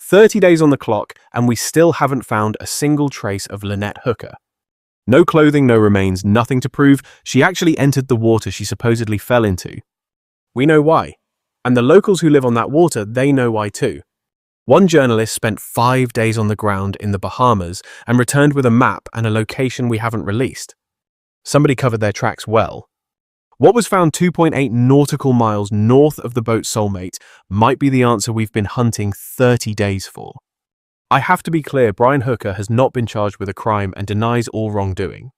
30 days on the clock, and we still haven't found a single trace of Lynette Hooker. No clothing, no remains, nothing to prove she actually entered the water she supposedly fell into. We know why. And the locals who live on that water, they know why too. One journalist spent 5 days on the ground in the Bahamas and returned with a map and a location we haven't released. Somebody covered their tracks well. What was found 2.8 nautical miles north of the boat Soulmate might be the answer we've been hunting 30 days for. I have to be clear, Brian Hooker has not been charged with a crime and denies all wrongdoing.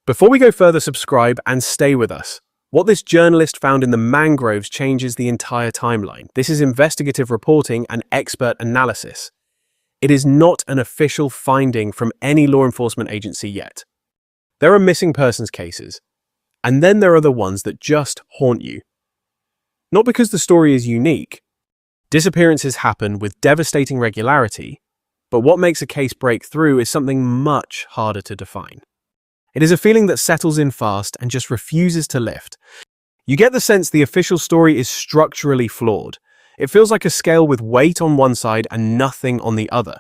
Before we go further, subscribe and stay with us. What this journalist found in the mangroves changes the entire timeline. This is investigative reporting and expert analysis. It is not an official finding from any law enforcement agency yet. There are missing persons cases, and then there are the ones that just haunt you. Not because the story is unique. Disappearances happen with devastating regularity, but what makes a case break through is something much harder to define. It is a feeling that settles in fast and just refuses to lift. You get the sense the official story is structurally flawed. It feels like a scale with weight on one side and nothing on the other.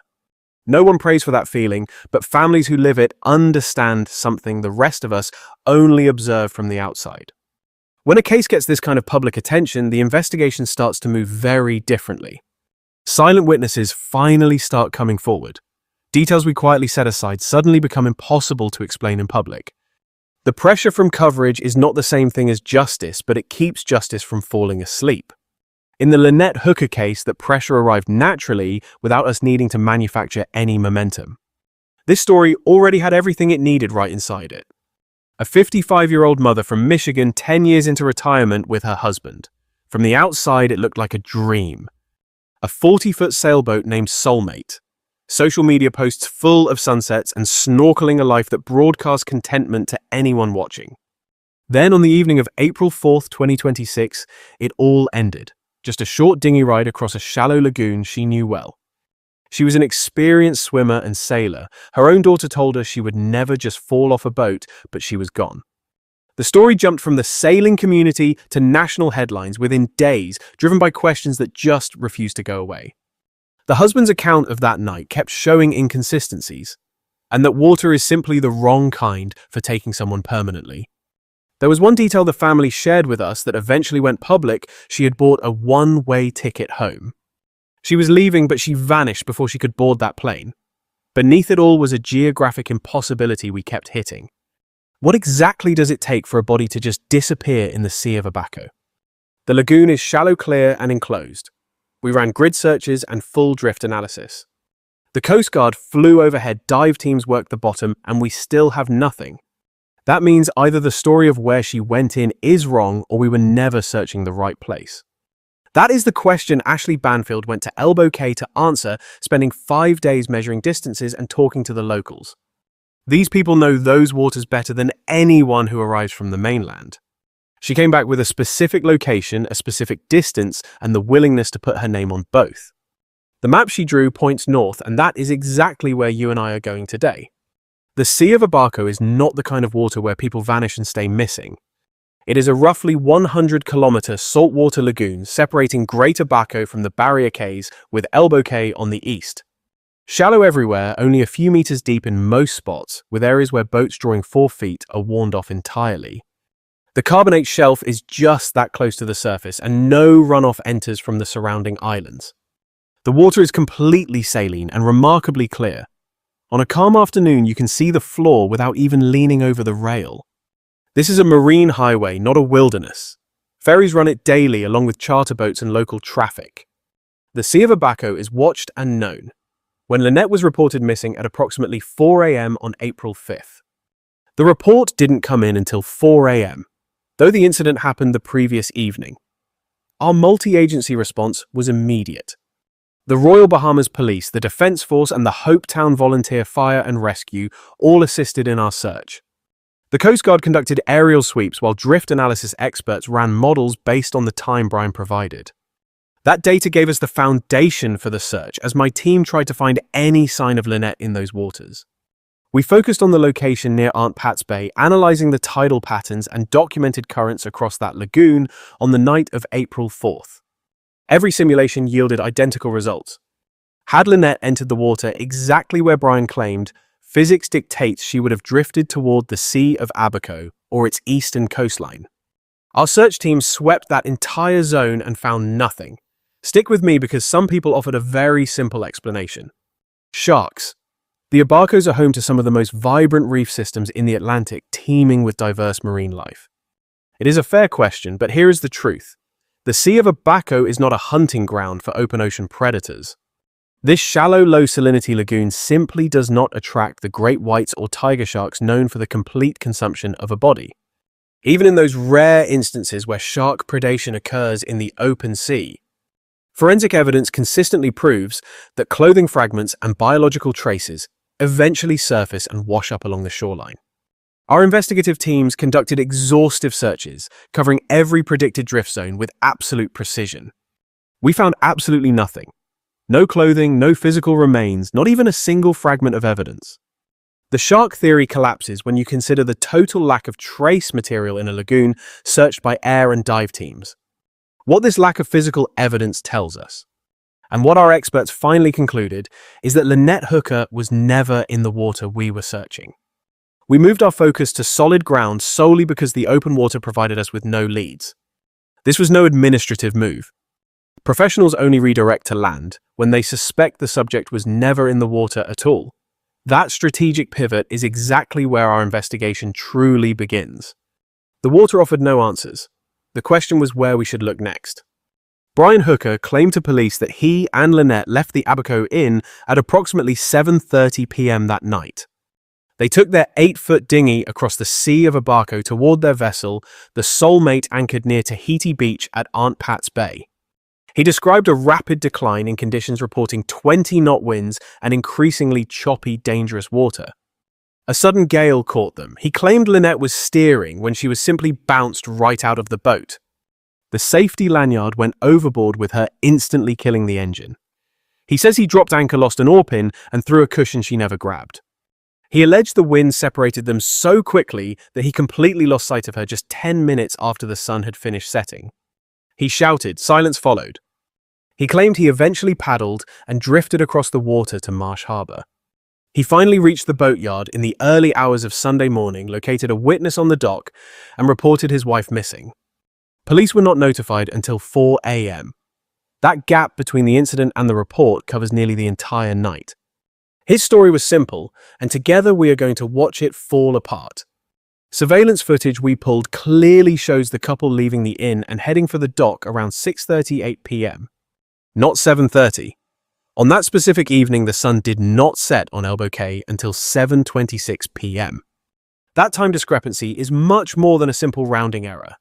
No one prays for that feeling, but families who live it understand something the rest of us only observe from the outside. When a case gets this kind of public attention, the investigation starts to move very differently. Silent witnesses finally start coming forward. Details we quietly set aside suddenly become impossible to explain in public. The pressure from coverage is not the same thing as justice, but it keeps justice from falling asleep. In the Lynette Hooker case, that pressure arrived naturally without us needing to manufacture any momentum. This story already had everything it needed right inside it. A 55-year-old mother from Michigan, 10 years into retirement with her husband. From the outside, it looked like a dream. A 40-foot sailboat named Soulmate. Social media posts full of sunsets and snorkeling a life that broadcasts contentment to anyone watching. Then on the evening of April 4th, 2026, it all ended. Just a short dinghy ride across a shallow lagoon she knew well. She was an experienced swimmer and sailor. Her own daughter told her she would never just fall off a boat, but she was gone. The story jumped from the sailing community to national headlines within days, driven by questions that just refused to go away. The husband's account of that night kept showing inconsistencies, and that water is simply the wrong kind for taking someone permanently. There was one detail the family shared with us that eventually went public. She had bought a one-way ticket home. She was leaving, but she vanished before she could board that plane. Beneath it all was a geographic impossibility we kept hitting. What exactly does it take for a body to just disappear in the Sea of Abaco? The lagoon is shallow, clear, and enclosed. We ran grid searches and full drift analysis. The Coast Guard flew overhead, dive teams worked the bottom, and we still have nothing. That means either the story of where she went in is wrong or we were never searching the right place. That is the question Ashley Banfield went to Elbow Cay to answer, spending 5 days measuring distances and talking to the locals. These people know those waters better than anyone who arrives from the mainland. She came back with a specific location, a specific distance, and the willingness to put her name on both. The map she drew points north, and that is exactly where you and I are going today. The Sea of Abaco is not the kind of water where people vanish and stay missing. It is a roughly 100-kilometer saltwater lagoon separating Great Abaco from the barrier cays, with Elbow Cay on the east. Shallow everywhere, only a few meters deep in most spots, with areas where boats drawing 4 feet are warned off entirely. The carbonate shelf is just that close to the surface, and no runoff enters from the surrounding islands. The water is completely saline and remarkably clear. On a calm afternoon, you can see the floor without even leaning over the rail. This is a marine highway, not a wilderness. Ferries run it daily along with charter boats and local traffic. The Sea of Abaco is watched and known. When Lynette was reported missing at approximately 4 a.m. on April 5th. The report didn't come in until 4 a.m., though the incident happened the previous evening. Our multi-agency response was immediate. The Royal Bahamas Police, the Defence Force, and the Hopetown Volunteer Fire and Rescue all assisted in our search. The Coast Guard conducted aerial sweeps while drift analysis experts ran models based on the time Brian provided. That data gave us the foundation for the search as my team tried to find any sign of Lynette in those waters. We focused on the location near Aunt Pat's Bay, analysing the tidal patterns and documented currents across that lagoon on the night of April 4th. Every simulation yielded identical results. Had Lynette entered the water exactly where Brian claimed, physics dictates she would have drifted toward the Sea of Abaco or its eastern coastline. Our search team swept that entire zone and found nothing. Stick with me because some people offered a very simple explanation. Sharks. The Abacos are home to some of the most vibrant reef systems in the Atlantic, teeming with diverse marine life. It is a fair question, but here is the truth. The Sea of Abaco is not a hunting ground for open ocean predators. This shallow, low-salinity lagoon simply does not attract the great whites or tiger sharks known for the complete consumption of a body. Even in those rare instances where shark predation occurs in the open sea, forensic evidence consistently proves that clothing fragments and biological traces eventually surface and wash up along the shoreline. Our investigative teams conducted exhaustive searches, covering every predicted drift zone with absolute precision. We found absolutely nothing. No clothing, no physical remains, not even a single fragment of evidence. The shark theory collapses when you consider the total lack of trace material in a lagoon searched by air and dive teams. What this lack of physical evidence tells us, and what our experts finally concluded, is that Lynette Hooker was never in the water we were searching. We moved our focus to solid ground solely because the open water provided us with no leads. This was no administrative move. Professionals only redirect to land when they suspect the subject was never in the water at all. That strategic pivot is exactly where our investigation truly begins. The water offered no answers. The question was where we should look next. Brian Hooker claimed to police that he and Lynette left the Abaco Inn at approximately 7:30 p.m. that night. They took their 8-foot dinghy across the Sea of Abaco toward their vessel, the Soulmate, anchored near Tahiti Beach at Aunt Pat's Bay. He described a rapid decline in conditions, reporting 20-knot winds and increasingly choppy, dangerous water. A sudden gale caught them. He claimed Lynette was steering when she was simply bounced right out of the boat. The safety lanyard went overboard with her, instantly killing the engine. He says he dropped anchor, lost an oar pin, and threw a cushion she never grabbed. He alleged the wind separated them so quickly that he completely lost sight of her just 10 minutes after the sun had finished setting. He shouted. Silence followed. He claimed he eventually paddled and drifted across the water to Marsh Harbor. He finally reached the boatyard in the early hours of Sunday morning, located a witness on the dock, and reported his wife missing. Police were not notified until 4 a.m. That gap between the incident and the report covers nearly the entire night. His story was simple, and together we are going to watch it fall apart. Surveillance footage we pulled clearly shows the couple leaving the inn and heading for the dock around 6:38 p.m. Not 7:30. On that specific evening, the sun did not set on Elbow Cay until 7:26 p.m. That time discrepancy is much more than a simple rounding error.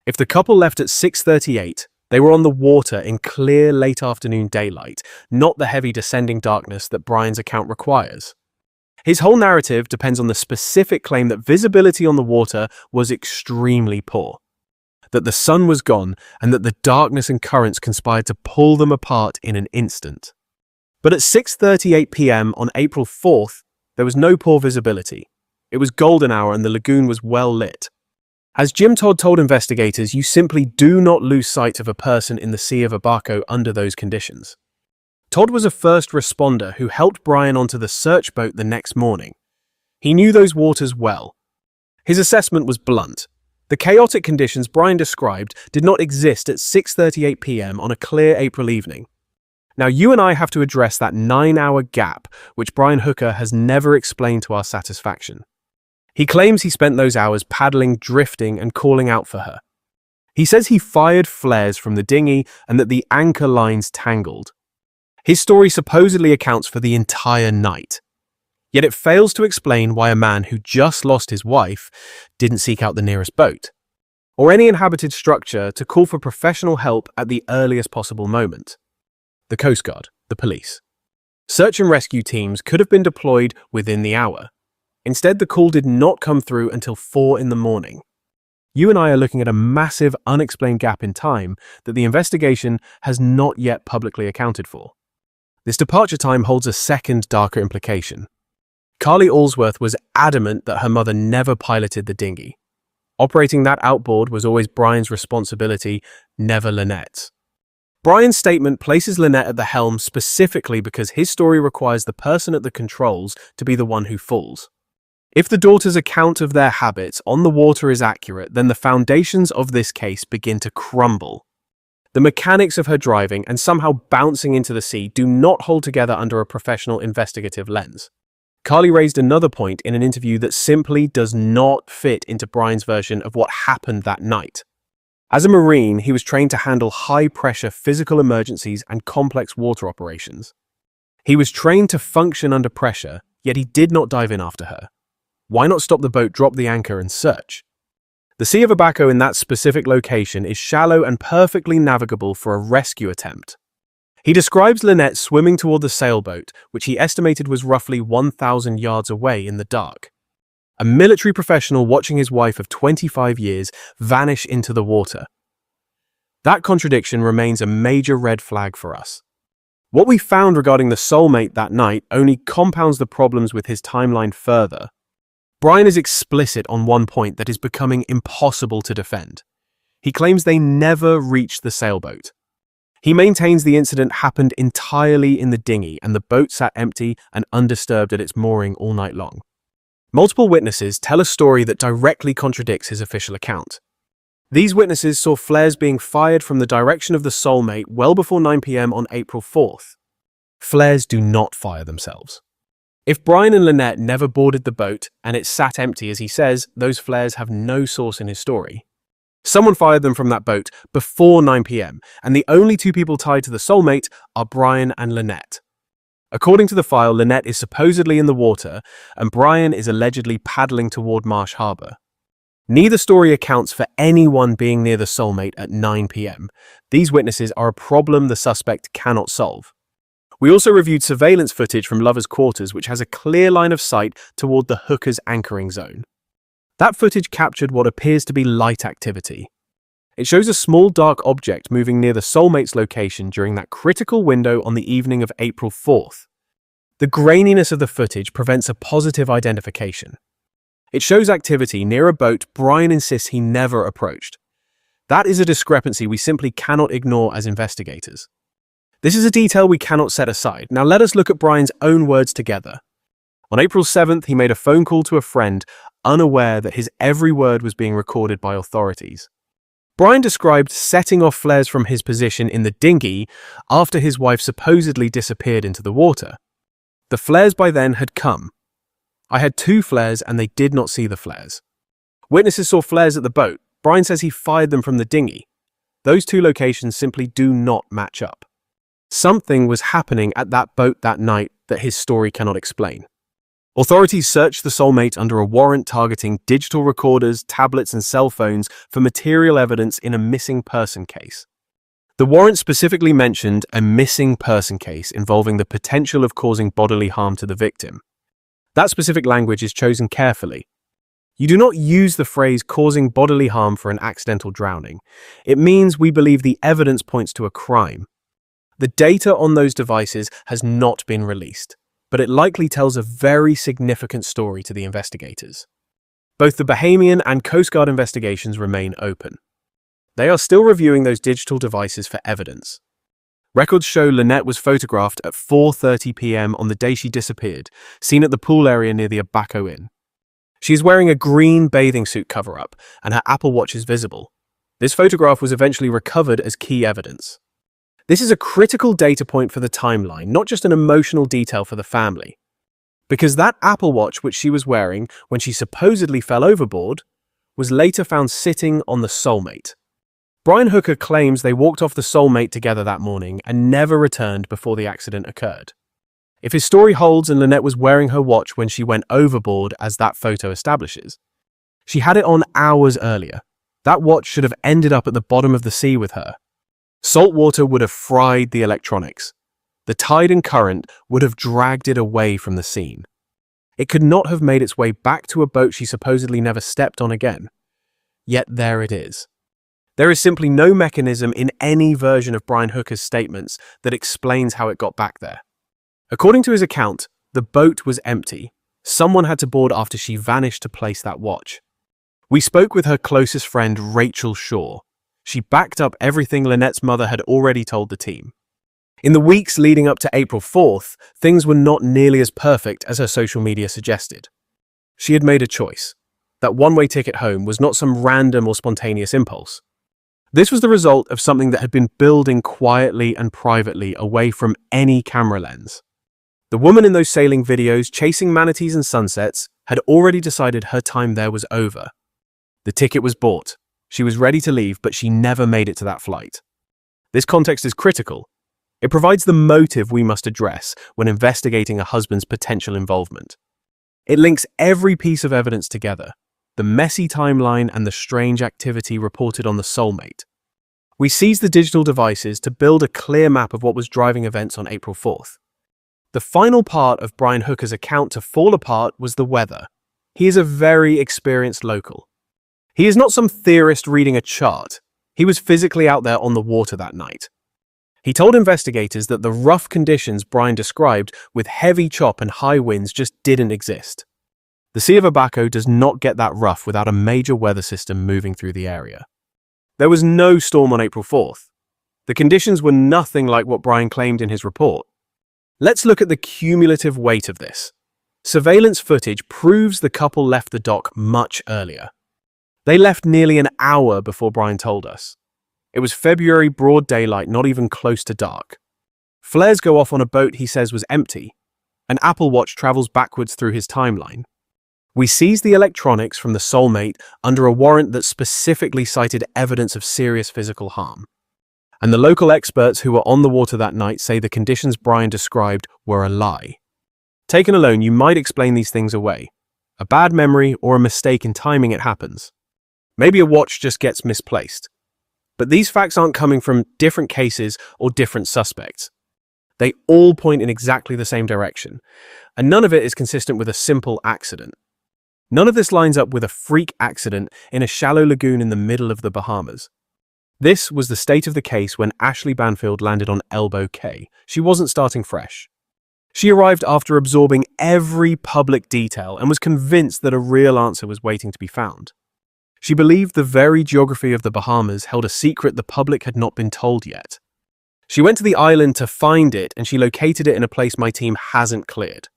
If the couple left at 6:38, they were on the water in clear late afternoon daylight, not the heavy descending darkness that Brian's account requires. His whole narrative depends on the specific claim that visibility on the water was extremely poor, that the sun was gone, and that the darkness and currents conspired to pull them apart in an instant. But at 6:38 p.m. on April 4th, there was no poor visibility. It was golden hour and the lagoon was well lit. As Jim Todd told investigators, you simply do not lose sight of a person in the Sea of Abaco under those conditions. Todd was a first responder who helped Brian onto the search boat the next morning. He knew those waters well. His assessment was blunt. The chaotic conditions Brian described did not exist at 6:38 p.m. on a clear April evening. Now, you and I have to address that 9-hour gap, which Brian Hooker has never explained to our satisfaction. He claims he spent those hours paddling, drifting, and calling out for her. He says he fired flares from the dinghy and that the anchor lines tangled. His story supposedly accounts for the entire night. Yet it fails to explain why a man who just lost his wife didn't seek out the nearest boat, or any inhabited structure to call for professional help at the earliest possible moment. The Coast Guard, the police. Search and rescue teams could have been deployed within the hour. Instead, the call did not come through until 4 in the morning. You and I are looking at a massive, unexplained gap in time that the investigation has not yet publicly accounted for. This departure time holds a second, darker implication. Carly Allsworth was adamant that her mother never piloted the dinghy. Operating that outboard was always Brian's responsibility, never Lynette's. Brian's statement places Lynette at the helm specifically because his story requires the person at the controls to be the one who falls. If the daughter's account of their habits on the water is accurate, then the foundations of this case begin to crumble. The mechanics of her driving and somehow bouncing into the sea do not hold together under a professional investigative lens. Carly raised another point in an interview that simply does not fit into Brian's version of what happened that night. As a Marine, he was trained to handle high-pressure physical emergencies and complex water operations. He was trained to function under pressure, yet he did not dive in after her. Why not stop the boat, drop the anchor, and search? The Sea of Abaco in that specific location is shallow and perfectly navigable for a rescue attempt. He describes Lynette swimming toward the sailboat, which he estimated was roughly 1,000 yards away in the dark. A military professional watching his wife of 25 years vanish into the water. That contradiction remains a major red flag for us. What we found regarding the soulmate that night only compounds the problems with his timeline further. Brian is explicit on one point that is becoming impossible to defend. He claims they never reached the sailboat. He maintains the incident happened entirely in the dinghy and the boat sat empty and undisturbed at its mooring all night long. Multiple witnesses tell a story that directly contradicts his official account. These witnesses saw flares being fired from the direction of the soulmate well before 9 p.m. on April 4th. Flares do not fire themselves. If Brian and Lynette never boarded the boat and it sat empty as he says, those flares have no source in his story. Someone fired them from that boat before 9 p.m. and the only two people tied to the soulmate are Brian and Lynette. According to the file, Lynette is supposedly in the water and Brian is allegedly paddling toward Marsh Harbor. Neither story accounts for anyone being near the soulmate at 9 p.m. These witnesses are a problem the suspect cannot solve. We also reviewed surveillance footage from lovers' quarters, which has a clear line of sight toward the Hooker's anchoring zone. That footage captured what appears to be light activity. It shows a small dark object moving near the soulmate's location during that critical window on the evening of April 4th. The graininess of the footage prevents a positive identification. It shows activity near a boat Brian insists he never approached. That is a discrepancy we simply cannot ignore as investigators. This is a detail we cannot set aside. Now let us look at Brian's own words together. On April 7th, he made a phone call to a friend, unaware that his every word was being recorded by authorities. Brian described setting off flares from his position in the dinghy after his wife supposedly disappeared into the water. The flares by then had come. I had 2 flares and they did not see the flares. Witnesses saw flares at the boat. Brian says he fired them from the dinghy. Those 2 locations simply do not match up. Something was happening at that boat that night that his story cannot explain. Authorities searched the soulmate under a warrant targeting digital recorders, tablets, and cell phones for material evidence in a missing person case. The warrant specifically mentioned a missing person case involving the potential of causing bodily harm to the victim. That specific language is chosen carefully. You do not use the phrase causing bodily harm for an accidental drowning. It means we believe the evidence points to a crime. The data on those devices has not been released, but it likely tells a very significant story to the investigators. Both the Bahamian and Coast Guard investigations remain open. They are still reviewing those digital devices for evidence. Records show Lynette was photographed at 4:30 p.m. on the day she disappeared, seen at the pool area near the Abaco Inn. She is wearing a green bathing suit cover-up, and her Apple Watch is visible. This photograph was eventually recovered as key evidence. This is a critical data point for the timeline, not just an emotional detail for the family. Because that Apple Watch which she was wearing when she supposedly fell overboard was later found sitting on the soulmate. Brian Hooker claims they walked off the soulmate together that morning and never returned before the accident occurred. If his story holds and Lynette was wearing her watch when she went overboard, as that photo establishes, she had it on hours earlier. That watch should have ended up at the bottom of the sea with her. Salt water would have fried the electronics. The tide and current would have dragged it away from the scene. It could not have made its way back to a boat she supposedly never stepped on again. Yet there it is. There is simply no mechanism in any version of Brian Hooker's statements that explains how it got back there. According to his account, the boat was empty. Someone had to board after she vanished to place that watch. We spoke with her closest friend, Rachel Shaw. She backed up everything Lynette's mother had already told the team. In the weeks leading up to April 4th, things were not nearly as perfect as her social media suggested. She had made a choice. That one-way ticket home was not some random or spontaneous impulse. This was the result of something that had been building quietly and privately away from any camera lens. The woman in those sailing videos chasing manatees and sunsets had already decided her time there was over. The ticket was bought. She was ready to leave, but she never made it to that flight. This context is critical. It provides the motive we must address when investigating a husband's potential involvement. It links every piece of evidence together, the messy timeline and the strange activity reported on the soulmate. We seized the digital devices to build a clear map of what was driving events on April 4th. The final part of Brian Hooker's account to fall apart was the weather. He is a very experienced local. He is not some theorist reading a chart. He was physically out there on the water that night. He told investigators that the rough conditions Brian described with heavy chop and high winds just didn't exist. The Sea of Abaco does not get that rough without a major weather system moving through the area. There was no storm on April 4th. The conditions were nothing like what Brian claimed in his report. Let's look at the cumulative weight of this. Surveillance footage proves the couple left the dock much earlier. They left nearly an hour before Brian told us. It was February, broad daylight, not even close to dark. Flares go off on a boat he says was empty. An Apple Watch travels backwards through his timeline. We seized the electronics from the soulmate under a warrant that specifically cited evidence of serious physical harm. And the local experts who were on the water that night say the conditions Brian described were a lie. Taken alone, you might explain these things away. A bad memory or a mistake in timing it happens. Maybe a watch just gets misplaced. But these facts aren't coming from different cases or different suspects. They all point in exactly the same direction, and none of it is consistent with a simple accident. None of this lines up with a freak accident in a shallow lagoon in the middle of the Bahamas. This was the state of the case when Ashley Banfield landed on Elbow Cay. She wasn't starting fresh. She arrived after absorbing every public detail and was convinced that a real answer was waiting to be found. She believed the very geography of the Bahamas held a secret the public had not been told yet. She went to the island to find it, and she located it in a place my team hasn't cleared.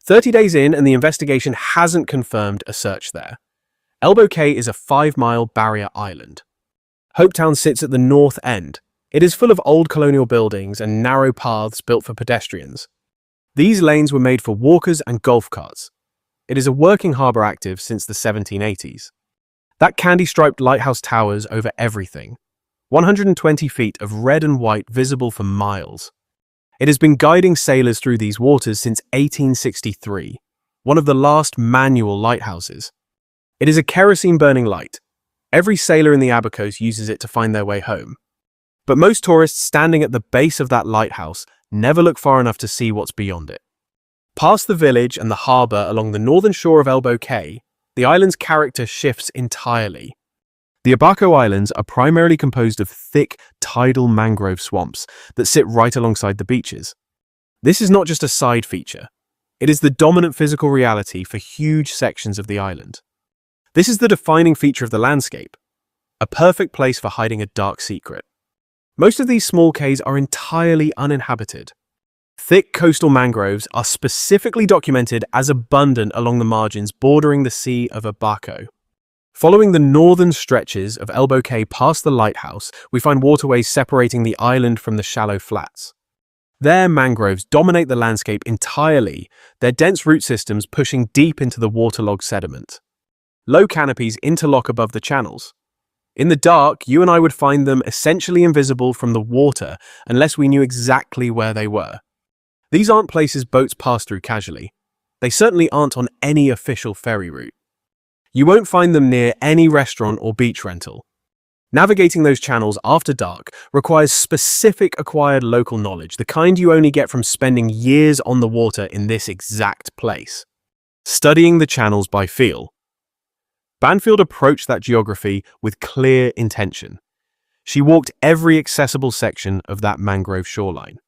30 days in, and the investigation hasn't confirmed a search there. Elbow Cay is a 5-mile barrier island. Hopetown sits at the north end. It is full of old colonial buildings and narrow paths built for pedestrians. These lanes were made for walkers and golf carts. It is a working harbour active since the 1780s. That candy-striped lighthouse towers over everything. 120 feet of red and white visible for miles. It has been guiding sailors through these waters since 1863, one of the last manual lighthouses. It is a kerosene-burning light. Every sailor in the Abacos uses it to find their way home. But most tourists standing at the base of that lighthouse never look far enough to see what's beyond it. Past the village and the harbour along the northern shore of Elbow Cay, the island's character shifts entirely. The Abaco Islands are primarily composed of thick, tidal mangrove swamps that sit right alongside the beaches. This is not just a side feature. It is the dominant physical reality for huge sections of the island. This is the defining feature of the landscape, a perfect place for hiding a dark secret. Most of these small cays are entirely uninhabited. Thick coastal mangroves are specifically documented as abundant along the margins bordering the Sea of Abaco. Following the northern stretches of Elbow Cay past the lighthouse, we find waterways separating the island from the shallow flats. There, mangroves dominate the landscape entirely, their dense root systems pushing deep into the waterlogged sediment. Low canopies interlock above the channels. In the dark, you and I would find them essentially invisible from the water unless we knew exactly where they were. These aren't places boats pass through casually. They certainly aren't on any official ferry route. You won't find them near any restaurant or beach rental. Navigating those channels after dark requires specific acquired local knowledge, the kind you only get from spending years on the water in this exact place. Studying the channels by feel. Banfield approached that geography with clear intention. She walked every accessible section of that mangrove shoreline.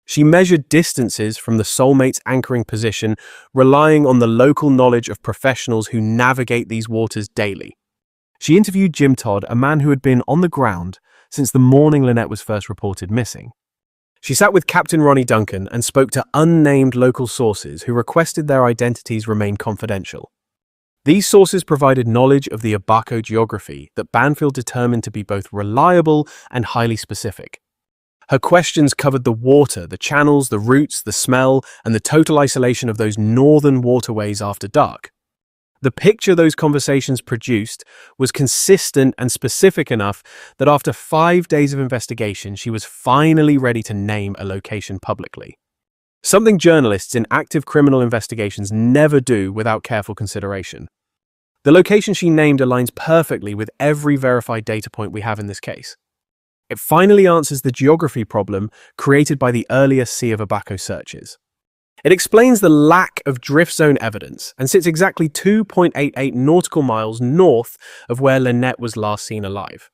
She measured distances from the soulmate's anchoring position, relying on the local knowledge of professionals who navigate these waters daily. She interviewed Jim Todd, a man who had been on the ground since the morning Lynette was first reported missing. She sat with Captain Ronnie Duncan and spoke to unnamed local sources who requested their identities remain confidential. These sources provided knowledge of the Abaco geography that Banfield determined to be both reliable and highly specific. Her questions covered the water, the channels, the routes, the smell, and the total isolation of those northern waterways after dark. The picture those conversations produced was consistent and specific enough that after 5 days of investigation, she was finally ready to name a location publicly. Something journalists in active criminal investigations never do without careful consideration. The location she named aligns perfectly with every verified data point we have in this case. It finally answers the geography problem created by the earlier Sea of Abaco searches. It explains the lack of drift zone evidence and sits exactly 2.88 nautical miles north of where Lynette was last seen alive.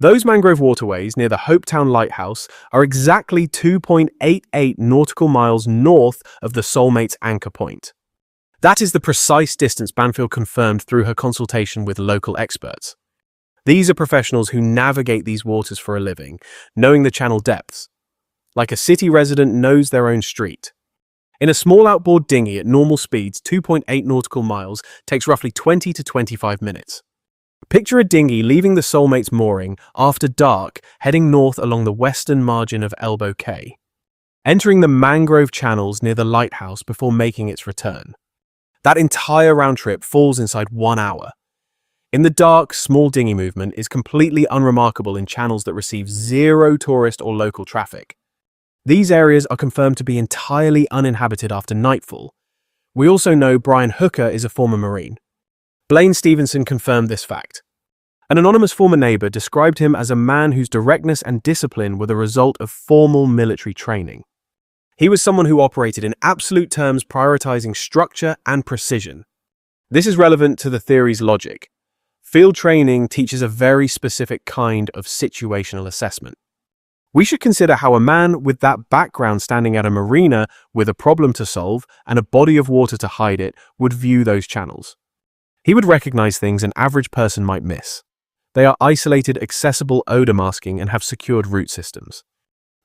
Those mangrove waterways near the Hopetown Lighthouse are exactly 2.88 nautical miles north of the Soulmate's anchor point. That is the precise distance Banfield confirmed through her consultation with local experts. These are professionals who navigate these waters for a living, knowing the channel depths. Like a city resident knows their own street. In a small outboard dinghy at normal speeds, 2.8 nautical miles takes roughly 20 to 25 minutes. Picture a dinghy leaving the Soulmate's mooring after dark, heading north along the western margin of Elbow Cay, entering the mangrove channels near the lighthouse before making its return. That entire round trip falls inside 1 hour. In the dark, small dinghy movement is completely unremarkable in channels that receive zero tourist or local traffic. These areas are confirmed to be entirely uninhabited after nightfall. We also know Brian Hooker is a former Marine. Blaine Stevenson confirmed this fact. An anonymous former neighbor described him as a man whose directness and discipline were the result of formal military training. He was someone who operated in absolute terms, prioritizing structure and precision. This is relevant to the theory's logic. Field training teaches a very specific kind of situational assessment. We should consider how a man with that background standing at a marina with a problem to solve and a body of water to hide it would view those channels. He would recognize things an average person might miss. They are isolated, accessible odor masking and have secured root systems.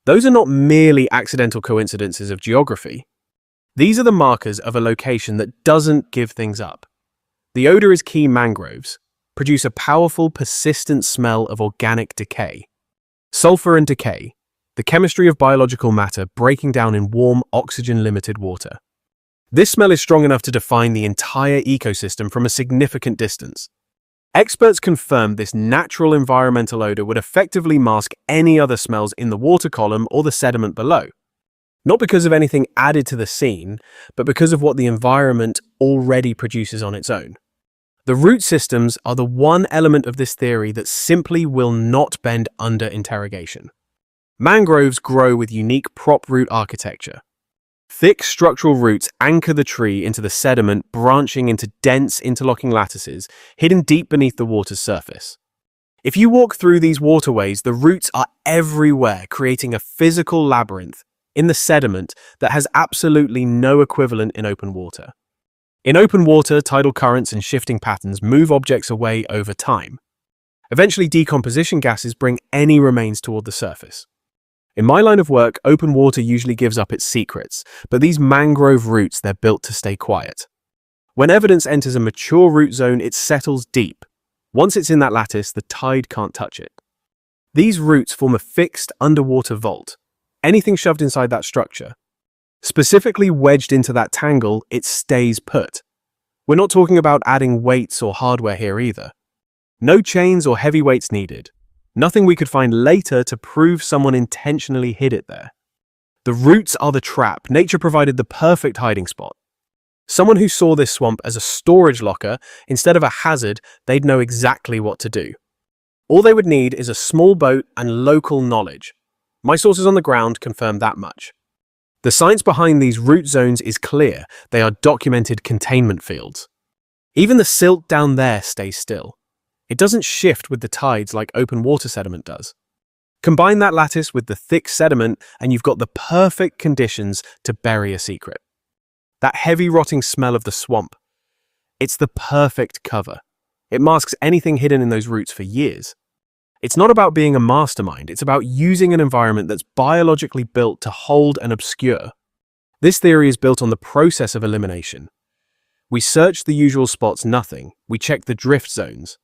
Those are not merely accidental coincidences of geography. These are the markers of a location that doesn't give things up. The odor is key. Mangroves produce a powerful, persistent smell of organic decay. Sulfur and decay, the chemistry of biological matter breaking down in warm, oxygen-limited water. This smell is strong enough to define the entire ecosystem from a significant distance. Experts confirmed this natural environmental odor would effectively mask any other smells in the water column or the sediment below. Not because of anything added to the scene, but because of what the environment already produces on its own. The root systems are the one element of this theory that simply will not bend under interrogation. Mangroves grow with unique prop root architecture. Thick structural roots anchor the tree into the sediment, branching into dense interlocking lattices hidden deep beneath the water's surface. If you walk through these waterways, the roots are everywhere, creating a physical labyrinth in the sediment that has absolutely no equivalent in open water. In open water, tidal currents and shifting patterns move objects away over time. Eventually, decomposition gases bring any remains toward the surface. In my line of work, open water usually gives up its secrets, but these mangrove roots, they're built to stay quiet. When evidence enters a mature root zone, it settles deep. Once it's in that lattice, the tide can't touch it. These roots form a fixed underwater vault. Anything shoved inside that structure, specifically wedged into that tangle, it stays put. We're not talking about adding weights or hardware here either. No chains or heavy weights needed. Nothing we could find later to prove someone intentionally hid it there. The roots are the trap. Nature provided the perfect hiding spot. Someone who saw this swamp as a storage locker instead of a hazard, they'd know exactly what to do. All they would need is a small boat and local knowledge. My sources on the ground confirm that much. The science behind these root zones is clear. They are documented containment fields. Even the silt down there stays still. It doesn't shift with the tides like open water sediment does. Combine that lattice with the thick sediment and you've got the perfect conditions to bury a secret. That heavy rotting smell of the swamp. It's the perfect cover. It masks anything hidden in those roots for years. It's not about being a mastermind, it's about using an environment that's biologically built to hold and obscure. This theory is built on the process of elimination. We searched the usual spots, nothing. We checked the drift zones.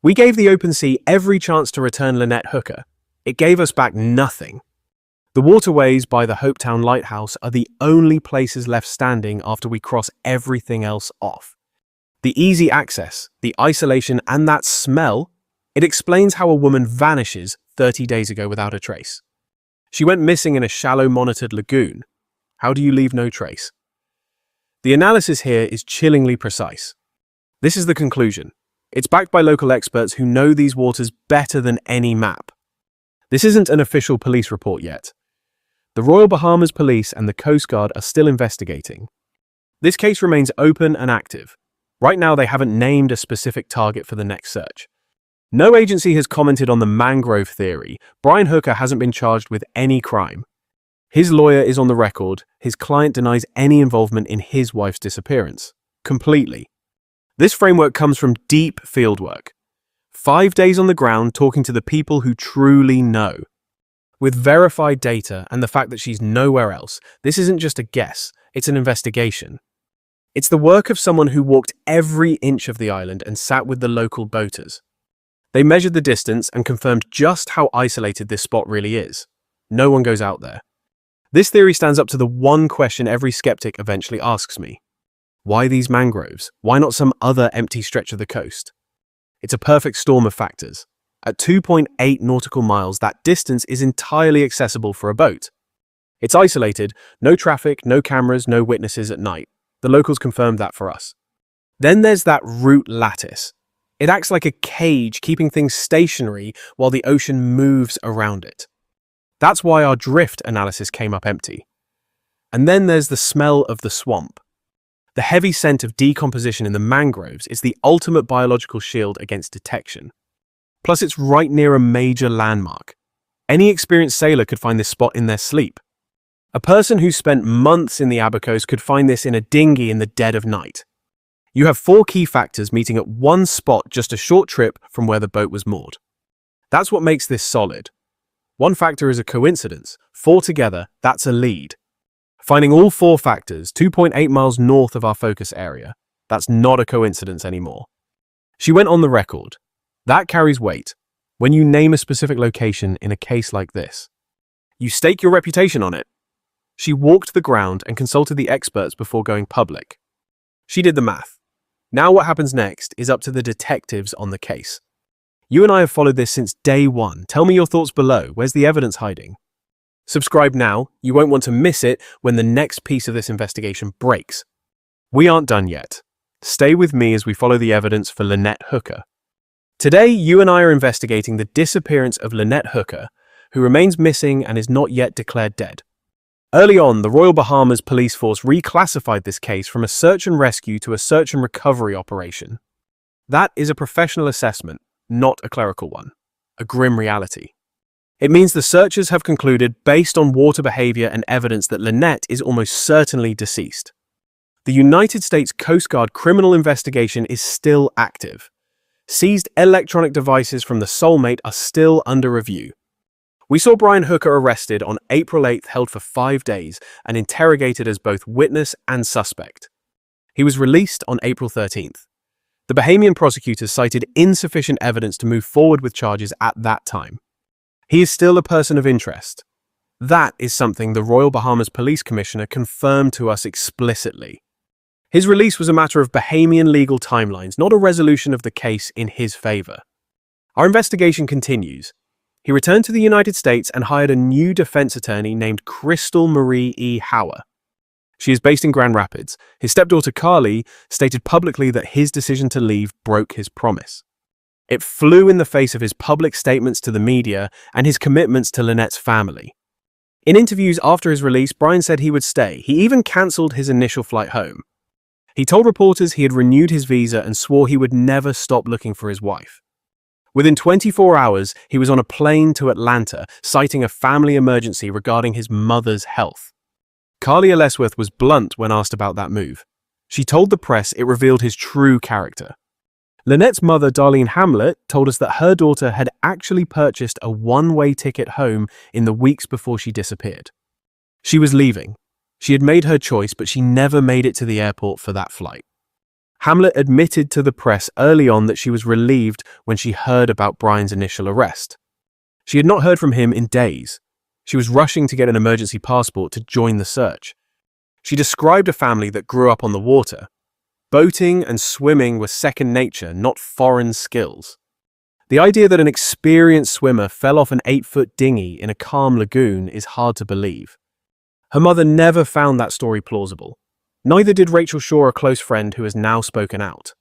We gave the open sea every chance to return Lynette Hooker. It gave us back nothing. The waterways by the Hopetown Lighthouse are the only places left standing after we cross everything else off. The easy access, the isolation, and that smell, it explains how a woman vanishes 30 days ago without a trace. She went missing in a shallow monitored lagoon. How do you leave no trace? The analysis here is chillingly precise. This is the conclusion. It's backed by local experts who know these waters better than any map. This isn't an official police report yet. The Royal Bahamas Police and the Coast Guard are still investigating. This case remains open and active. Right now, they haven't named a specific target for the next search. No agency has commented on the mangrove theory. Brian Hooker hasn't been charged with any crime. His lawyer is on the record. His client denies any involvement in his wife's disappearance. Completely. This framework comes from deep fieldwork. 5 days on the ground talking to the people who truly know. With verified data and the fact that she's nowhere else, this isn't just a guess, it's an investigation. It's the work of someone who walked every inch of the island and sat with the local boaters. They measured the distance and confirmed just how isolated this spot really is. No one goes out there. This theory stands up to the one question every skeptic eventually asks me. Why these mangroves? Why not some other empty stretch of the coast? It's a perfect storm of factors. At 2.8 nautical miles, that distance is entirely accessible for a boat. It's isolated, no traffic, no cameras, no witnesses at night. The locals confirmed that for us. Then there's that root lattice. It acts like a cage, keeping things stationary while the ocean moves around it. That's why our drift analysis came up empty. And then there's the smell of the swamp. The heavy scent of decomposition in the mangroves is the ultimate biological shield against detection. Plus, it's right near a major landmark. Any experienced sailor could find this spot in their sleep. A person who spent months in the Abacos could find this in a dinghy in the dead of night. You have 4 key factors meeting at one spot just a short trip from where the boat was moored. That's what makes this solid. One factor is a coincidence. 4 together, that's a lead. Finding all 4 factors 2.8 miles north of our focus area, that's not a coincidence anymore. She went on the record. That carries weight. When you name a specific location in a case like this, you stake your reputation on it. She walked the ground and consulted the experts before going public. She did the math. Now what happens next is up to the detectives on the case. You and I have followed this since day one. Tell me your thoughts below. Where's the evidence hiding? Subscribe now. You won't want to miss it when the next piece of this investigation breaks. We aren't done yet. Stay with me as we follow the evidence for Lynette Hooker. Today, you and I are investigating the disappearance of Lynette Hooker, who remains missing and is not yet declared dead. Early on, the Royal Bahamas Police Force reclassified this case from a search and rescue to a search and recovery operation. That is a professional assessment, not a clerical one. A grim reality. It means the searchers have concluded, based on water behavior and evidence, that Lynette is almost certainly deceased. The United States Coast Guard criminal investigation is still active. Seized electronic devices from the soulmate are still under review. We saw Brian Hooker arrested on April 8th, held for 5 days, and interrogated as both witness and suspect. He was released on April 13th. The Bahamian prosecutors cited insufficient evidence to move forward with charges at that time. He is still a person of interest. That is something the Royal Bahamas Police Commissioner confirmed to us explicitly. His release was a matter of Bahamian legal timelines, not a resolution of the case in his favor. Our investigation continues. He returned to the United States and hired a new defense attorney named Crystal Marie E. Hauer. She is based in Grand Rapids. His stepdaughter Carly stated publicly that his decision to leave broke his promise. It flew in the face of his public statements to the media and his commitments to Lynette's family. In interviews after his release, Brian said he would stay. He even cancelled his initial flight home. He told reporters he had renewed his visa and swore he would never stop looking for his wife. Within 24 hours, he was on a plane to Atlanta, citing a family emergency regarding his mother's health. Carly Ellsworth was blunt when asked about that move. She told the press it revealed his true character. Lynette's mother, Darlene Hamlet, told us that her daughter had actually purchased a one-way ticket home in the weeks before she disappeared. She was leaving. She had made her choice, but she never made it to the airport for that flight. Hamlet admitted to the press early on that she was relieved when she heard about Brian's initial arrest. She had not heard from him in days. She was rushing to get an emergency passport to join the search. She described a family that grew up on the water. Boating and swimming were second nature, not foreign skills. The idea that an experienced swimmer fell off an 8-foot dinghy in a calm lagoon is hard to believe. Her mother never found that story plausible. Neither did Rachel Shaw, a close friend who has now spoken out.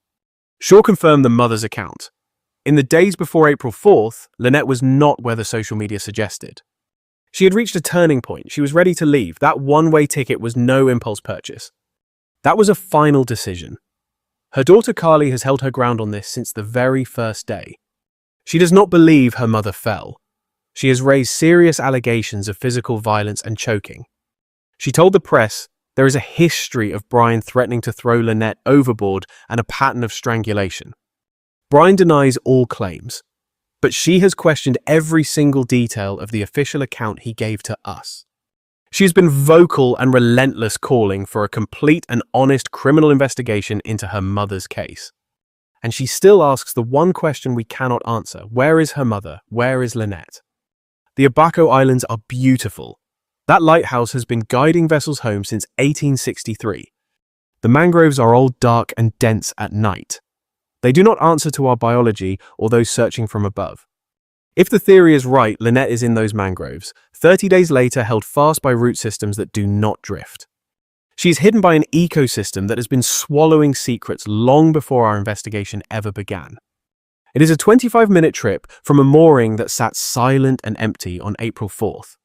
Shaw confirmed the mother's account. In the days before April 4th, Lynette was not where the social media suggested. She had reached a turning point. She was ready to leave. That one-way ticket was no impulse purchase. That was a final decision. Her daughter Carly has held her ground on this since the very first day. She does not believe her mother fell. She has raised serious allegations of physical violence and choking. She told the press there is a history of Brian threatening to throw Lynette overboard and a pattern of strangulation. Brian denies all claims, but she has questioned every single detail of the official account he gave to us. She has been vocal and relentless, calling for a complete and honest criminal investigation into her mother's case. And she still asks the one question we cannot answer: where is her mother? Where is Lynette? The Abaco Islands are beautiful. That lighthouse has been guiding vessels home since 1863. The mangroves are all dark and dense at night. They do not answer to our biology or those searching from above. If the theory is right, Lynette is in those mangroves, 30 days later held fast by root systems that do not drift. She is hidden by an ecosystem that has been swallowing secrets long before our investigation ever began. It is a 25-minute trip from a mooring that sat silent and empty on April 4th.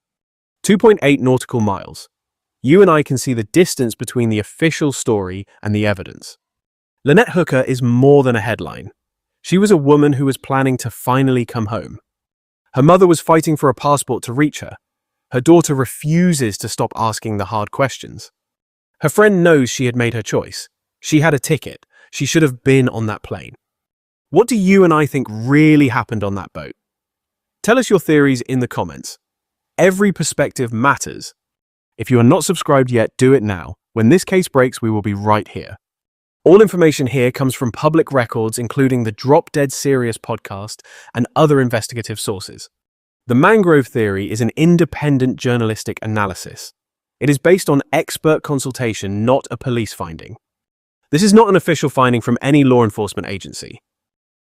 2.8 nautical miles. You and I can see the distance between the official story and the evidence. Lynette Hooker is more than a headline. She was a woman who was planning to finally come home. Her mother was fighting for a passport to reach her. Her daughter refuses to stop asking the hard questions. Her friend knows she had made her choice. She had a ticket. She should have been on that plane. What do you and I think really happened on that boat? Tell us your theories in the comments. Every perspective matters. If you are not subscribed yet, do it now. When this case breaks, we will be right here. All information here comes from public records, including the Drop Dead Serious podcast and other investigative sources. The mangrove theory is an independent journalistic analysis. It is based on expert consultation, not a police finding. This is not an official finding from any law enforcement agency.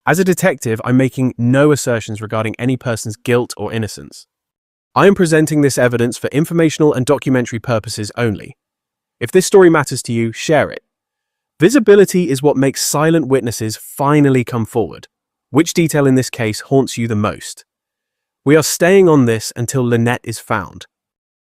As a detective, I'm making no assertions regarding any person's guilt or innocence. I am presenting this evidence for informational and documentary purposes only. If this story matters to you, share it. Visibility is what makes silent witnesses finally come forward. Which detail in this case haunts you the most? We are staying on this until Lynette is found.